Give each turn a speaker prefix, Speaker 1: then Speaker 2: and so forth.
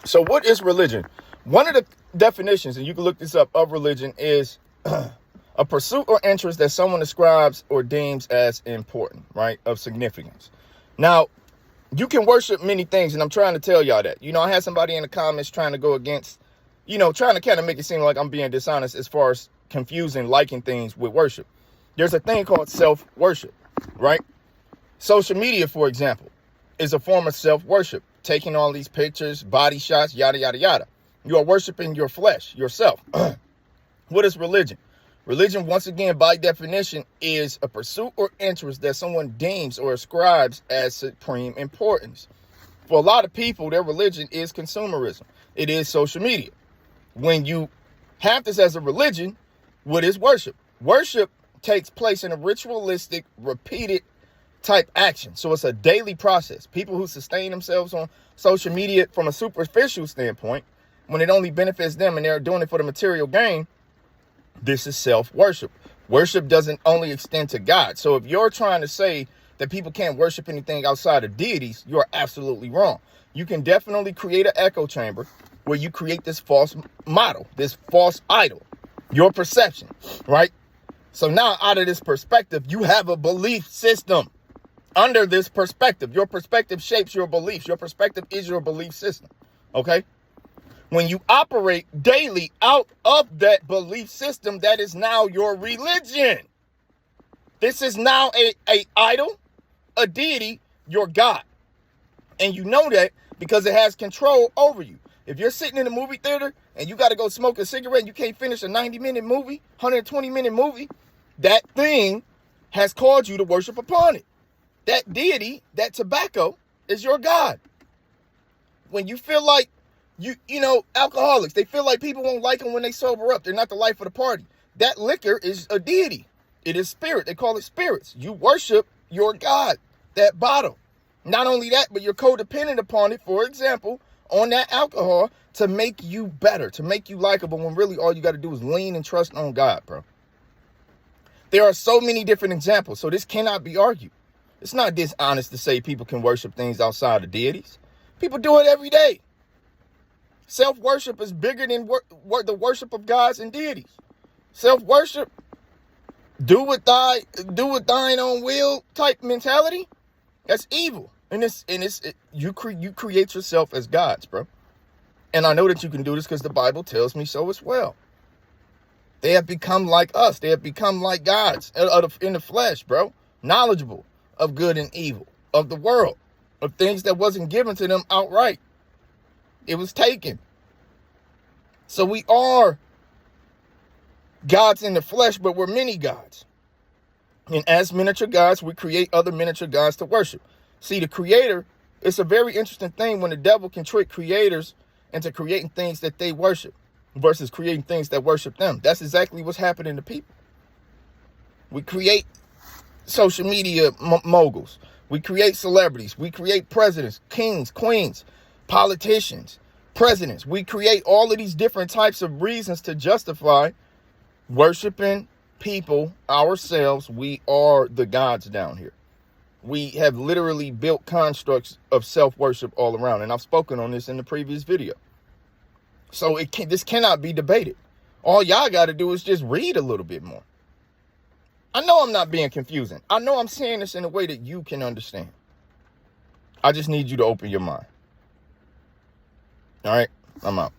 Speaker 1: So what is religion? One of the definitions, and you can look this up, of religion is a pursuit or interest that someone ascribes or deems as important, right? Of significance. Now, you can worship many things, and I'm trying to tell y'all that. I had somebody in the comments trying to go against, trying to kind of make it seem like I'm being dishonest as far as confusing liking things with worship. There's a thing called self-worship, right? Social media, for example, is a form of self-worship. Taking all these pictures, body shots, yada, yada, yada. You are worshiping your flesh, yourself. What is religion? Religion, once again, by definition, is a pursuit or interest that someone deems or ascribes as supreme importance. For a lot of people, their religion is consumerism. It is social media. When you have this as a religion, what is worship? Worship takes place in a ritualistic, repeated type action. So it's a daily process. People who sustain themselves on social media from a superficial standpoint, when it only benefits them and they're doing it for the material gain, this is self-worship. Worship doesn't only extend to God. So if you're trying to say that people can't worship anything outside of deities, you're absolutely wrong. You can definitely create an echo chamber where you create this false model, this false idol, your perception, right? So now out of this perspective, you have a belief system. Under this perspective, your perspective shapes your beliefs. Your perspective is your belief system, okay? When you operate daily out of that belief system, that is now your religion. This is now a idol, a deity, your God. And you know that because it has control over you. If you're sitting in a movie theater and you got to go smoke a cigarette and you can't finish a 90-minute movie, 120-minute movie, that thing has caused you to worship upon it. That deity, that tobacco, is your God. When you feel like, alcoholics, they feel like people won't like them when they sober up. They're not the life of the party. That liquor is a deity. It is spirit. They call it spirits. You worship your God, that bottle. Not only that, but you're codependent upon it, for example, on that alcohol to make you better, to make you likable, when really all you got to do is lean and trust on God, bro. There are so many different examples, so this cannot be argued. It's not dishonest to say people can worship things outside of deities. People do it every day. Self-worship is bigger than the worship of gods and deities. Self-worship, do with thine own will type mentality, that's evil. And you create yourself as gods, bro. And I know that you can do this because the Bible tells me so as well. They have become like us. They have become like gods in the flesh, bro. Knowledgeable of good and evil, of the world, of things that wasn't given to them outright. It was taken. So we are gods in the flesh, but we're many gods. And as miniature gods, we create other miniature gods to worship. See, the creator, it's a very interesting thing when the devil can trick creators into creating things that they worship versus creating things that worship them. That's exactly what's happening to people. We create social media moguls. We create celebrities. We create presidents, kings, queens, politicians, presidents. We create all of these different types of reasons to justify worshiping people, ourselves. We are the gods down here. We have literally built constructs of self-worship all around. And I've spoken on this in the previous video. So this cannot be debated. All y'all got to do is just read a little bit more. I know I'm not being confusing. I know I'm saying this in a way that you can understand. I just need you to open your mind. All right, I'm out.